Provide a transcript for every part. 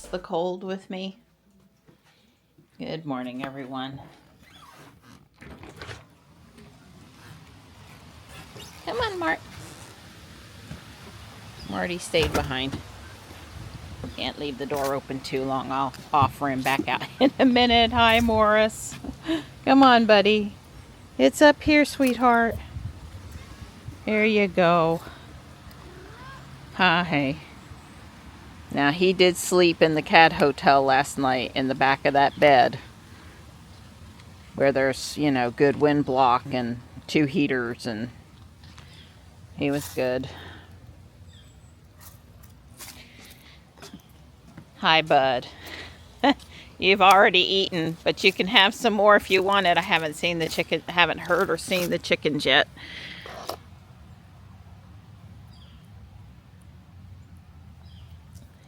the cold with me. Good morning, everyone. Come on, Marty stayed behind. Can't leave the door open too long. I'll offer him back out in a minute. Hi, Morris. Come on, buddy. It's up here, sweetheart. There you go. Hi. Now, he did sleep in the cat hotel last night in the back of that bed where there's, you know, good wind block and 2 heaters, and he was good. Hi, bud. You've already eaten, but you can have some more if you want it. I haven't seen the chicken, haven't heard or seen the chickens yet.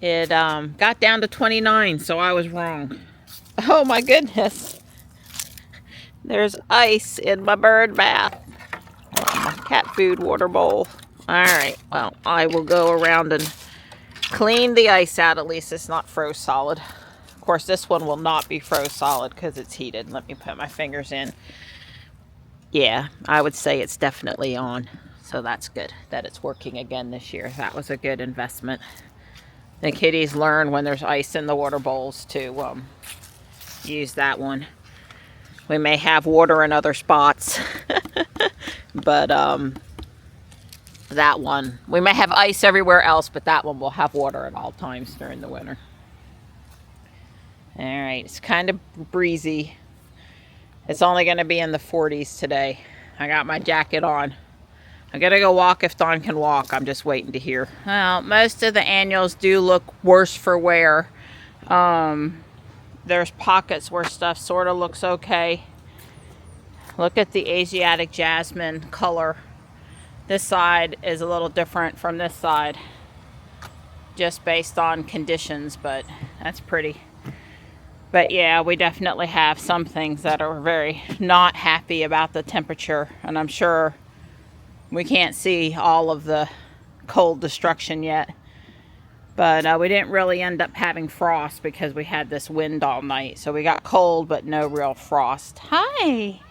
It got down to 29, so I was wrong. Oh my goodness. There's ice in my bird bath. My cat food water bowl. Alright, well, I will go around and clean the ice out. At least it's not froze solid. Of course, this one will not be froze solid because it's heated. Let me put my fingers in. Yeah, I would say it's definitely on. So that's good that it's working again this year. That was a good investment. The kitties learn when there's ice in the water bowls to use that one. We may have water in other spots, but that one, we may have ice everywhere else, but that one will have water at all times during the winter. All right, it's kind of breezy. It's only going to be in the 40s today. I got my jacket on. I gotta go walk if Dawn can walk. I'm just waiting to hear. Well, most of the annuals do look worse for wear. There's pockets where stuff sort of looks okay. Look at the Asiatic jasmine color. This side is a little different from this side, just based on conditions, but that's pretty. But yeah, we definitely have some things that are very not happy about the temperature, and I'm sure we can't see all of the cold destruction yet. But we didn't really end up having frost because we had this wind all night. So we got cold, but no real frost. Hi!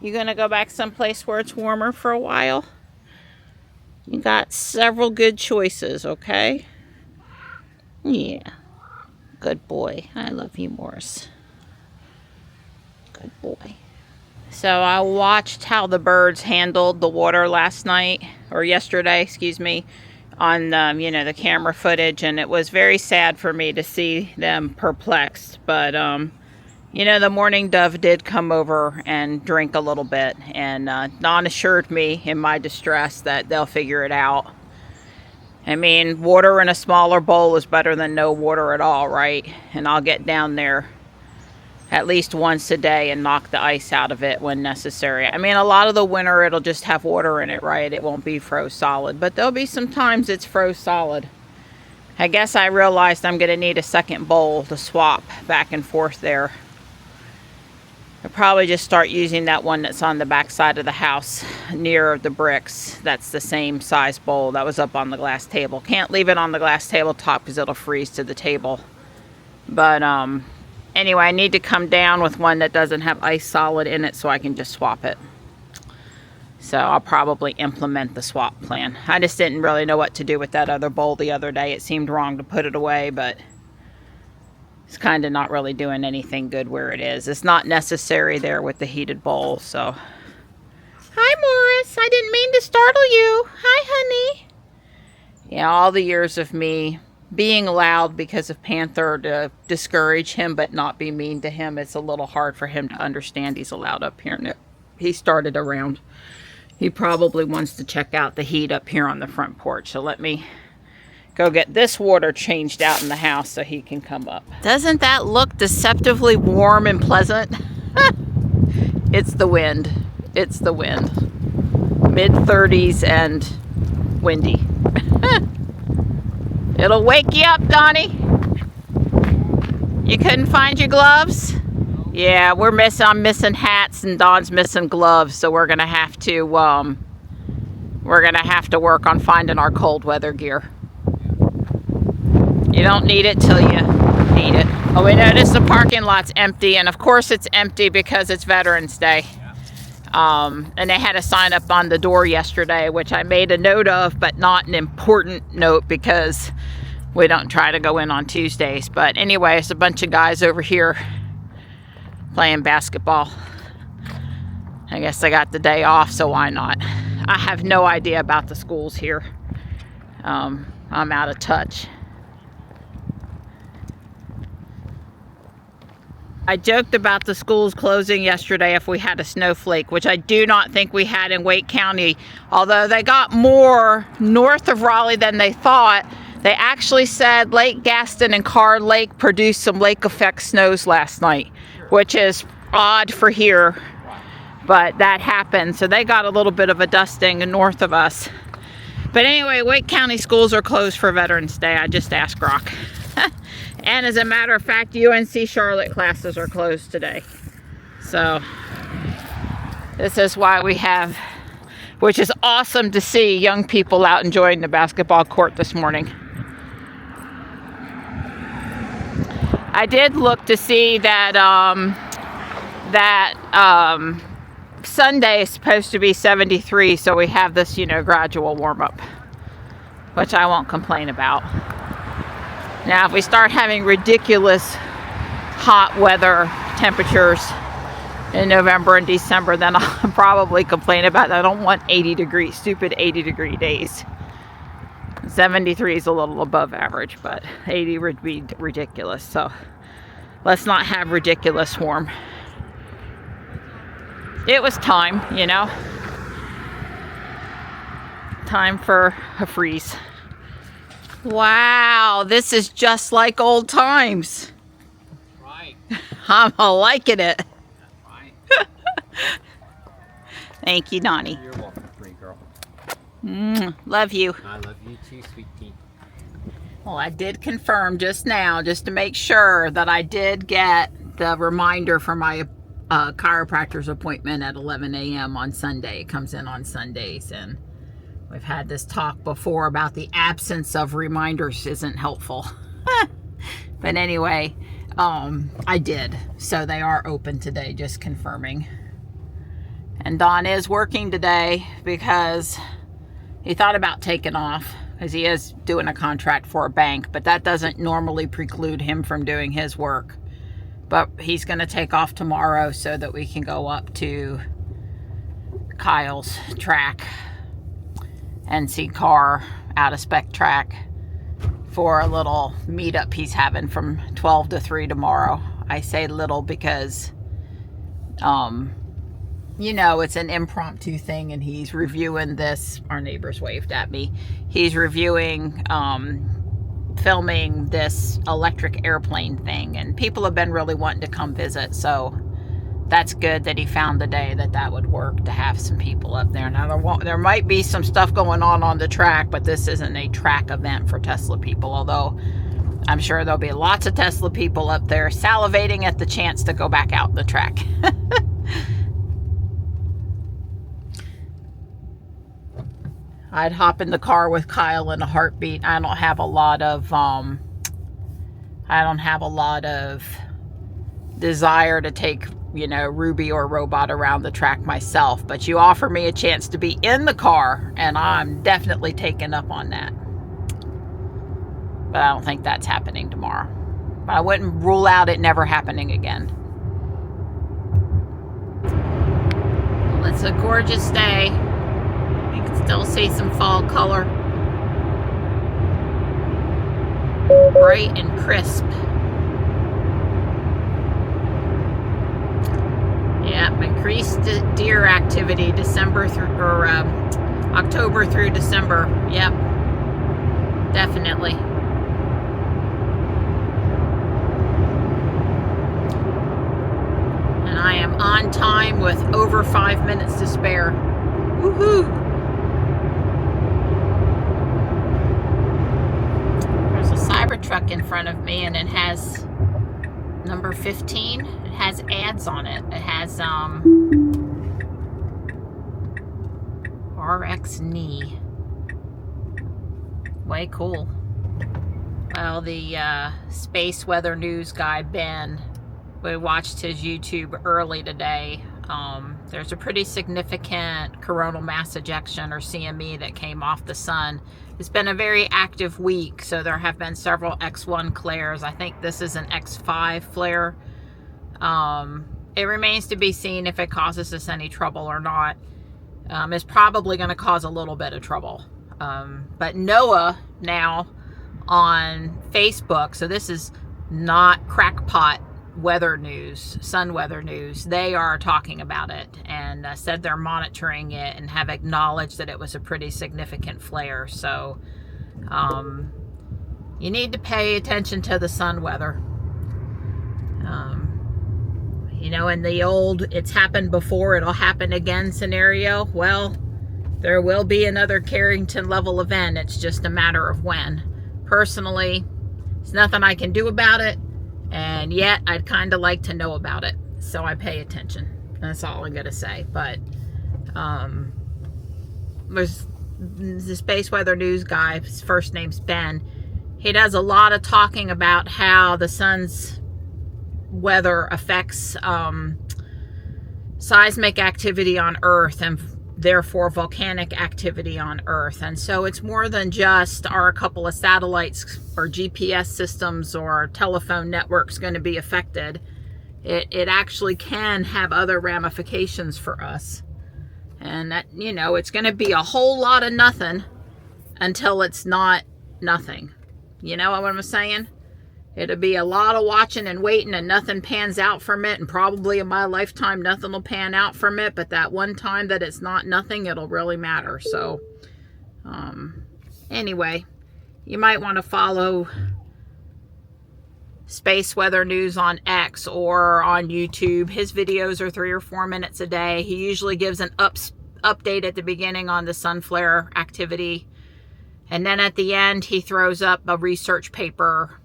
You gonna go back someplace where it's warmer for a while? You got several good choices, okay? Yeah. Good boy. I love you, Morris. Good boy. So I watched how the birds handled the water last night, or yesterday, excuse me, on you know, the camera footage, and it was very sad for me to see them perplexed. But you know, the mourning dove did come over and drink a little bit, and Dawn assured me in my distress that they'll figure it out. I mean, water in a smaller bowl is better than no water at all, right? And I'll get down there at least once a day and knock the ice out of it when necessary. I mean, a lot of the winter it'll just have water in it, right? It won't be froze solid, but there'll be some times it's froze solid. I guess I realized I'm going to need a second bowl to swap back and forth there. I'll probably just start using that one that's on the back side of the house near the bricks. That's the same size bowl that was up on the glass table. Can't leave it on the glass tabletop because it'll freeze to the table. But anyway, I need to come down with one that doesn't have ice solid in it so I can just swap it. So I'll probably implement the swap plan. I just didn't really know what to do with that other bowl the other day. It seemed wrong to put it away, but it's kind of not really doing anything good where it is. It's not necessary there with the heated bowl, so. Hi, Morris. I didn't mean to startle you. Hi, honey. Yeah, all the years of me being loud because of Panther to discourage him but not be mean to him, it's a little hard for him to understand he's allowed up here. And he started around. He probably wants to check out the heat up here on the front porch. So let me go get this water changed out in the house so he can come up. Doesn't that look deceptively warm and pleasant? It's the wind. It's the wind. Mid-30s and windy. It'll wake you up, Donnie. You couldn't find your gloves? Yeah, I'm missing hats and Dawn's missing gloves, so we're gonna have to work on finding our cold weather gear. You don't need it till you need it. Oh, we noticed the parking lot's empty, and of course it's empty because it's Veterans Day. And they had a sign up on the door yesterday, which I made a note of, but not an important note because we don't try to go in on Tuesdays. But anyway, it's a bunch of guys over here playing basketball. I guess they got the day off, so why not? I have no idea about the schools here. I'm out of touch. I joked about the schools closing yesterday if we had a snowflake, which I do not think we had in Wake County. Although they got more north of Raleigh than they thought. They actually said Lake Gaston and Carr Lake produced some lake effect snows last night, which is odd for here, but that happened. So they got a little bit of a dusting north of us. But anyway, Wake County schools are closed for Veterans Day. I just asked Rock. And as a matter of fact, UNC Charlotte classes are closed today. So this is why we have, which is awesome to see young people out enjoying the basketball court this morning. I did look to see that Sunday is supposed to be 73, so we have this, gradual warm up, which I won't complain about. Now, if we start having ridiculous hot weather temperatures in November and December, then I'll probably complain about it. I don't want stupid 80-degree days. 73 is a little above average, but 80 would be ridiculous. So let's not have ridiculous warm. It was time, time for a freeze. Wow, this is just like old times. Right. I'm liking it. Right. Thank you, Donnie. You're welcome, sweet girl. Love you. I love you too, sweetie. Well, I did confirm just now, just to make sure that I did get the reminder for my chiropractor's appointment at 11 a.m. on Sunday. It comes in on Sundays, and we've had this talk before about the absence of reminders isn't helpful. But anyway, I did. So they are open today, just confirming. And Don is working today because he thought about taking off, because he is doing a contract for a bank, but that doesn't normally preclude him from doing his work. But he's going to take off tomorrow so that we can go up to Kyle's track and see Carr out of spec track for a little meetup he's having from 12 to 3 tomorrow. I say little because, it's an impromptu thing, and he's reviewing this. Our neighbors waved at me. He's reviewing, filming this electric airplane thing, and people have been really wanting to come visit, so that's good that he found the day that would work to have some people up there. Now, there might be some stuff going on the track, but this isn't a track event for Tesla people, although I'm sure there'll be lots of Tesla people up there salivating at the chance to go back out the track. I'd hop in the car with Kyle in a heartbeat. I don't have a lot of desire to take Ruby or Robot around the track myself, but you offer me a chance to be in the car, and I'm definitely taking up on that. But I don't think that's happening tomorrow. But I wouldn't rule out it never happening again. Well, it's a gorgeous day. You can still see some fall color. Bright and crisp. Yep, increased deer activity October through December. Yep, definitely. And I am on time with over 5 minutes to spare. Woohoo! There's a Cybertruck in front of me, and it has number 15. It has ads on it. It has RX knee. Way cool. Well, the space weather news guy, Ben, we watched his YouTube early today. There's a pretty significant coronal mass ejection, or CME, that came off the sun. It's been a very active week, so there have been several X1 flares. I think this is an X5 flare. It remains to be seen if it causes us any trouble or not. It's probably going to cause a little bit of trouble. But NOAA now on Facebook, so this is not crackpot weather news, sun weather news, they are talking about it and said they're monitoring it and have acknowledged that it was a pretty significant flare. So you need to pay attention to the sun weather. You know, in the old "it's happened before, it'll happen again" scenario, well, there will be another Carrington level event. It's just a matter of when. Personally, there's nothing I can do about it, and yet I'd kind of like to know about it, so I pay attention. That's all I'm gonna say. But there's the space weather news guy, his first name's Ben. He does a lot of talking about how the sun's weather affects seismic activity on Earth and therefore volcanic activity on Earth. And so it's more than just are a couple of satellites or GPS systems or telephone networks going to be affected. It actually can have other ramifications for us. And that, you know, it's going to be a whole lot of nothing until it's not nothing. You know what I'm saying? It'll be a lot of watching and waiting, and nothing pans out from it, and probably in my lifetime nothing will pan out from it, but that one time that it's not nothing, it'll really matter. So anyway, you might want to follow Space Weather News on X or on YouTube. His videos are 3 or 4 minutes a day. He usually gives an update at the beginning on the sun flare activity, and then at the end he throws up a research paper.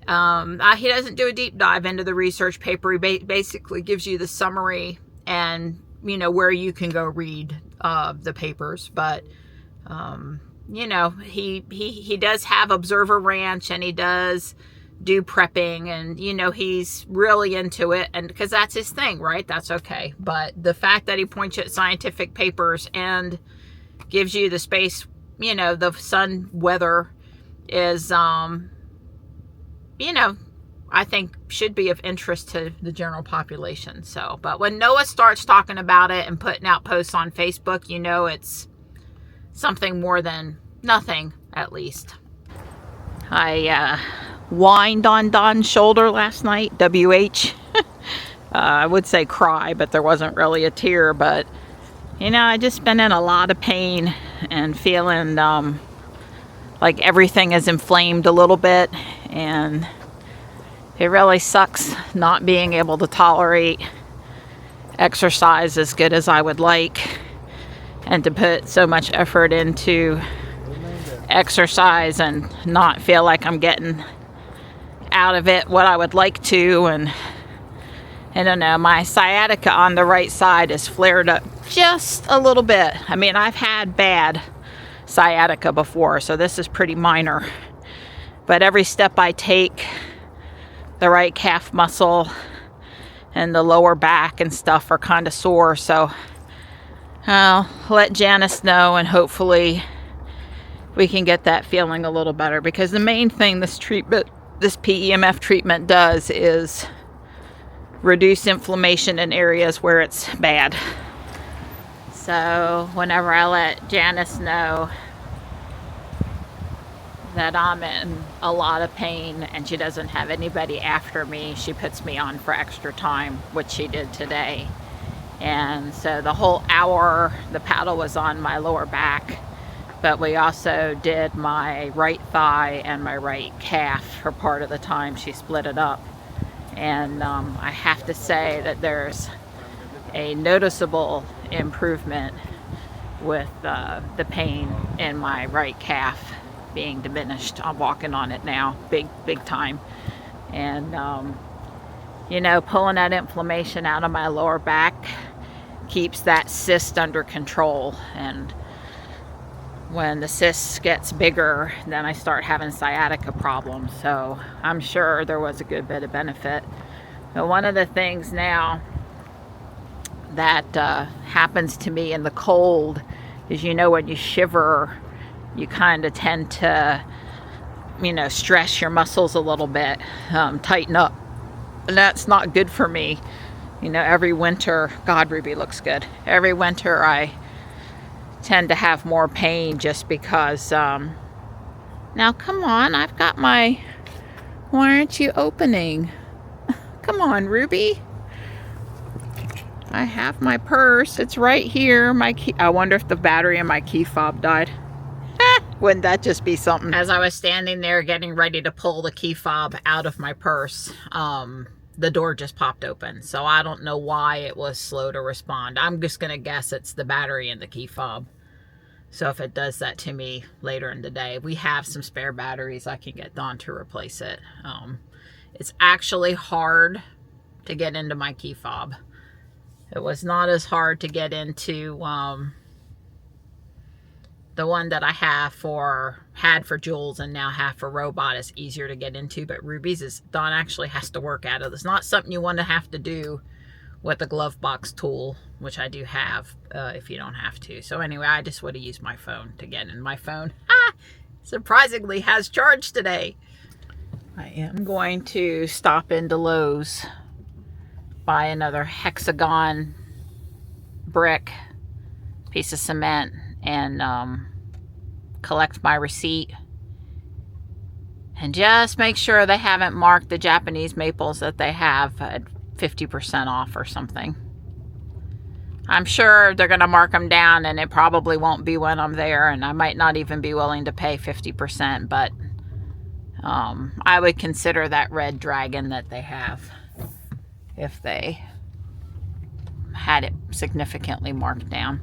He doesn't do a deep dive into the research paper. He basically gives you the summary and, you know, where you can go read the papers. But, you know, he does have Observer Ranch, and he does do prepping, and, you know, he's really into it, and because that's his thing, right? That's okay. But the fact that he points you at scientific papers and gives you the space, you know, the sun weather is, you know, I think should be of interest to the general population. So, but when NOAA starts talking about it and putting out posts on Facebook, you know it's something more than nothing, at least. I whined on Don's shoulder last night, WH. I would say cry, but there wasn't really a tear. But, you know, I just been in a lot of pain and feeling like everything is inflamed a little bit, and it really sucks not being able to tolerate exercise as good as I would like, and to put so much effort into exercise and not feel like I'm getting out of it what I would like to. And I don't know, my sciatica on the right side is flared up just a little bit. I mean, I've had bad sciatica before, so this is pretty minor, but every step I take, the right calf muscle and the lower back and stuff are kind of sore. So I'll let Janice know, and hopefully we can get that feeling a little better, because the main thing this PEMF treatment does is reduce inflammation in areas where it's bad. So whenever I let Janice know that I'm in a lot of pain and she doesn't have anybody after me, she puts me on for extra time, which she did today. And so the whole hour the paddle was on my lower back, but we also did my right thigh and my right calf for part of the time. She split it up. And I have to say that there's a noticeable improvement with the pain in my right calf being diminished. I'm walking on it now, big time. And you know, pulling that inflammation out of my lower back keeps that cyst under control. And when the cyst gets bigger, then I start having sciatica problems. So I'm sure there was a good bit of benefit. But one of the things now that happens to me in the cold is, you know, when you shiver, you kind of tend to, you know, stress your muscles a little bit, tighten up. And that's not good for me. You know, every winter, God, Ruby looks good. Every winter I tend to have more pain just because, now come on, I've got my, why aren't you opening? Come on, Ruby. I have my purse. It's right here. My key. I wonder if the battery in my key fob died. Wouldn't that just be something? As I was standing there getting ready to pull the key fob out of my purse, the door just popped open. So I don't know why it was slow to respond. I'm just going to guess it's the battery in the key fob. So if it does that to me later in the day, we have some spare batteries. I can get Dawn to replace it. It's actually hard to get into my key fob. It was not as hard to get into the one that I had for Jules and now have for Robot. Is easier to get into, but Ruby's is, Dawn actually has to work at it. It's not something you want to have to do with a glove box tool, which I do have, if you don't have to. So anyway, I just would have used my phone to get in. My phone, surprisingly, has charge today. I am going to stop into Lowe's, buy another hexagon brick, piece of cement, and collect my receipt. And just make sure they haven't marked the Japanese maples that they have at 50% off or something. I'm sure they're going to mark them down, and it probably won't be when I'm there, and I might not even be willing to pay 50%, but I would consider that red dragon that they have if they had it significantly marked down.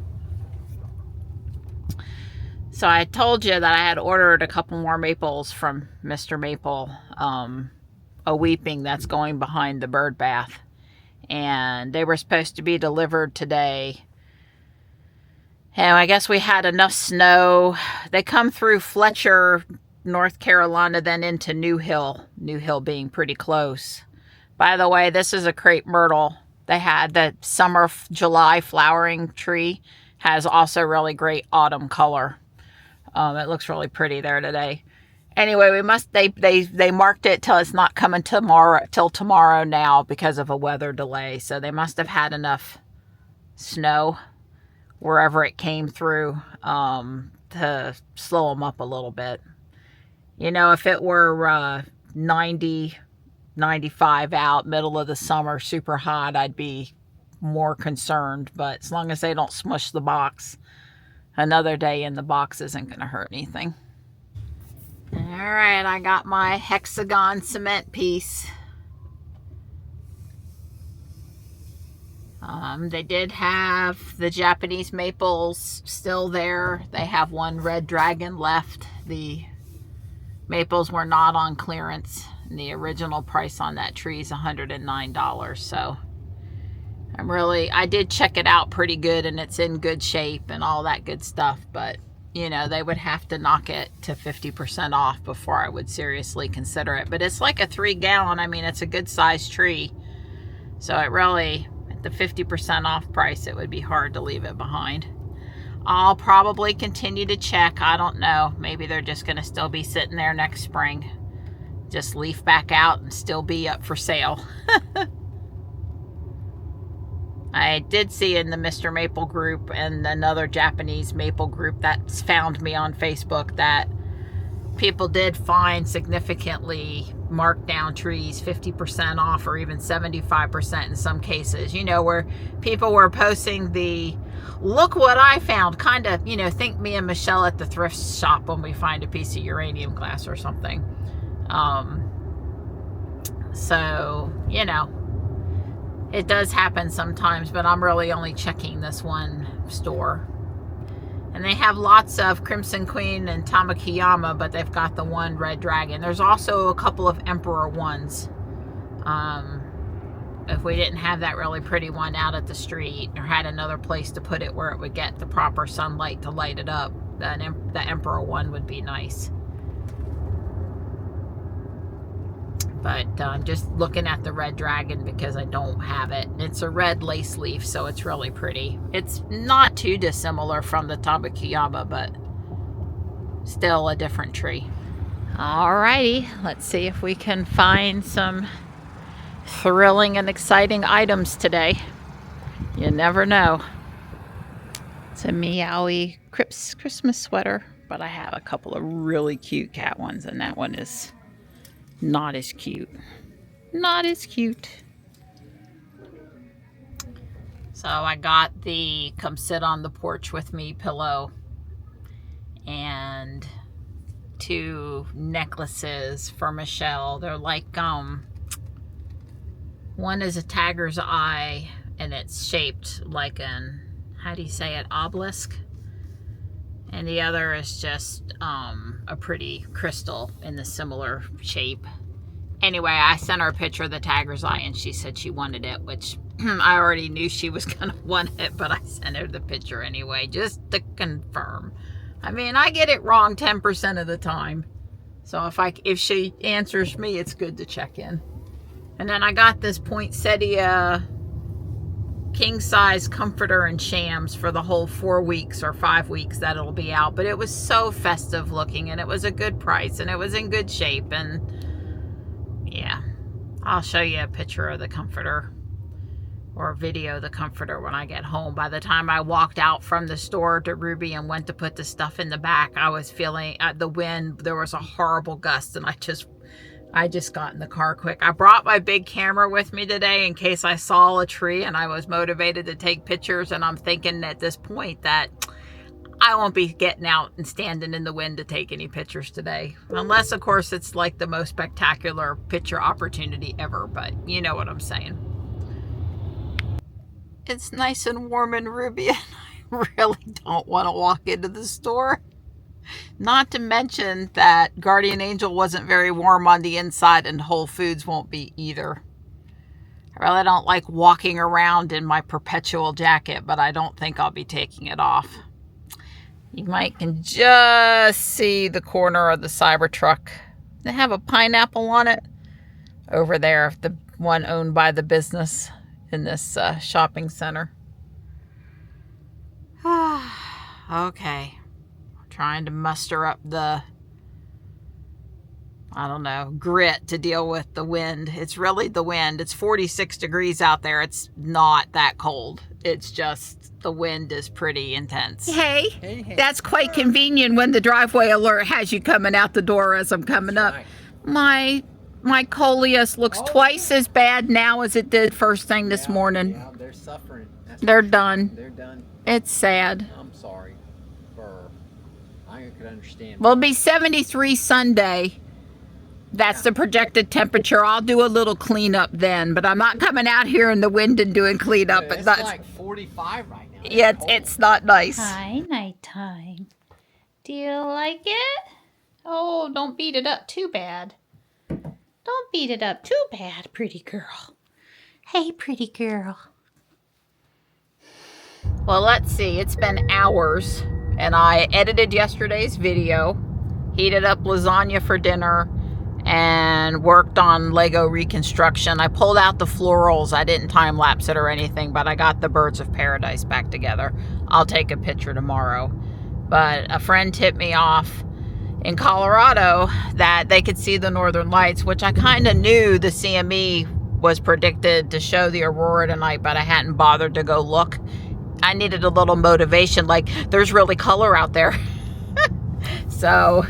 So I told you that I had ordered a couple more maples from Mr. Maple, a weeping that's going behind the bird bath. And they were supposed to be delivered today. And I guess we had enough snow. They come through Fletcher, North Carolina, then into New Hill. New Hill being pretty close. By the way, this is a crepe myrtle. They had the summer July flowering tree. Has also really great autumn color. It looks really pretty there today. Anyway, they marked it till it's not coming till tomorrow now because of a weather delay. So they must have had enough snow wherever it came through to slow them up a little bit. You know, if it were 90, 95 out, middle of the summer, super hot, I'd be more concerned. But as long as they don't smush the box, another day in the box isn't going to hurt anything. All right, I got my hexagon cement piece. They did have the Japanese maples still there. They have one red dragon left. The maples were not on clearance. And the original price on that tree is $109. So I did check it out pretty good, and it's in good shape and all that good stuff. But, you know, they would have to knock it to 50% off before I would seriously consider it. But it's like a 3-gallon. I mean, it's a good sized tree. So it really, at the 50% off price, it would be hard to leave it behind. I'll probably continue to check. I don't know. Maybe they're just going to still be sitting there next spring. Just leaf back out and still be up for sale. I did see in the Mr. Maple group and another Japanese maple group that's found me on Facebook that people did find significantly marked down trees, 50% off or even 75% in some cases. You know, where people were posting the, look what I found, kind of, you know, think me and Michelle at the thrift shop when we find a piece of uranium glass or something. So, you know, it does happen sometimes, but I'm really only checking this one store. And they have lots of Crimson Queen and Tamakiyama, but they've got the one red dragon. There's also a couple of Emperor ones. If we didn't have that really pretty one out at the street or had another place to put it where it would get the proper sunlight to light it up, The Emperor one would be nice. But I'm just looking at the red dragon because I don't have it. It's a red lace leaf, so it's really pretty. It's not too dissimilar from the Tabakiyama, but still a different tree. Alrighty, let's see if we can find some thrilling and exciting items today. You never know. It's a Meowie Christmas sweater, but I have a couple of really cute cat ones, and that one is not as cute. Not as cute. So I got the come sit on the porch with me pillow and 2 necklaces for Michelle. They're like, one is a tiger's eye and it's shaped like an, how do you say it, obelisk? And the other is just a pretty crystal in the similar shape. Anyway, I sent her a picture of the tiger's eye and she said she wanted it, which I already knew she was gonna want it, but I sent her the picture anyway, just to confirm. I mean, I get it wrong 10% of the time. So if she answers me, it's good to check in. And then I got this poinsettia king size comforter and shams for the whole 4 weeks or 5 weeks that it'll be out. But it was so festive looking and it was a good price and it was in good shape. And yeah, I'll show you a picture of the comforter or video of the comforter when I get home. By the time I walked out from the store to Ruby and went to put the stuff in the back, I was feeling the wind. There was a horrible gust and I just got in the car quick. I brought my big camera with me today in case I saw a tree and I was motivated to take pictures. And I'm thinking at this point that I won't be getting out and standing in the wind to take any pictures today. Unless, of course, it's like the most spectacular picture opportunity ever. But you know what I'm saying. It's nice and warm in Ruby and I really don't want to walk into the store. Not to mention that Guardian Angel wasn't very warm on the inside and Whole Foods won't be either. I really don't like walking around in my perpetual jacket, but I don't think I'll be taking it off. You might can just see the corner of the Cybertruck. They have a pineapple on it over there, the one owned by the business in this shopping center. Okay. Trying to muster up the, I don't know, grit to deal with the wind. It's really the wind. It's 46 degrees out there. It's not that cold. It's just the wind is pretty intense. Hey, that's quite convenient when the driveway alert has you coming out the door as I'm coming up. Right. My coleus looks twice as bad now as it did first thing this morning. Yeah, they're suffering. They're done. They're done. It's sad. I'm sorry. I could understand. Well, it'll be 73 Sunday. That's the projected temperature. I'll do a little cleanup then, but I'm not coming out here in the wind and doing cleanup. It's like 45 right now. Yeah, it's not nice. Hi, nighttime. Do you like it? Oh, don't beat it up too bad. Don't beat it up too bad, pretty girl. Hey, pretty girl. Well, let's see. It's been hours, and I edited yesterday's video, heated up lasagna for dinner, and worked on Lego reconstruction. I pulled out the florals. I didn't time-lapse it or anything, but I got the birds of paradise back together. I'll take a picture tomorrow. But a friend tipped me off in Colorado that they could see the northern lights, which I kind of knew the CME was predicted to show the aurora tonight, but I hadn't bothered to go look. I needed a little motivation, like there's really color out there. So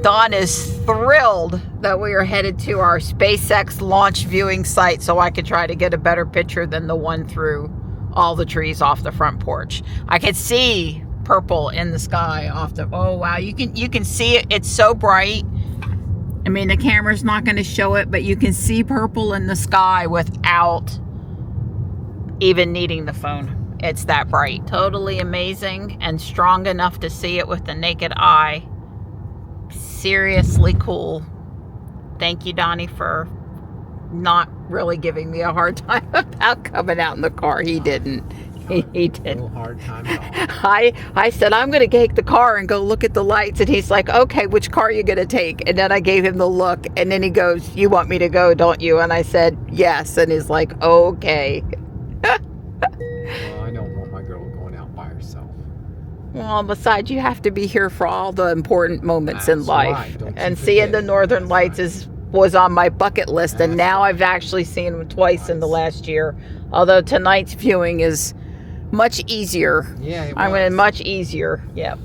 Dawn is thrilled that we are headed to our SpaceX launch viewing site so I could try to get a better picture than the one through all the trees off the front porch. I could see purple in the sky off the, oh wow, you can see it. It's so bright. I mean, the camera's not going to show it, but you can see purple in the sky without even needing the phone. It's that bright. Totally amazing and strong enough to see it with the naked eye. Seriously cool. Thank you, Donnie, for not really giving me a hard time about coming out in the car. He didn't. He did. No hard time at all. I said, I'm going to take the car and go look at the lights. And he's like, okay, which car are you going to take? And then I gave him the look. And then he goes, you want me to go, don't you? And I said, yes. And he's like, okay. Well, I don't want my girl going out by herself. Well, besides, you have to be here for all the important moments in That's life. right. Don't And you seeing forget the it. Northern That's Lights right. was on my bucket list. And That's now right. I've actually seen them twice in the last year. Although tonight's viewing is much easier. Yeah, it I'm going to was. much easier. Yep.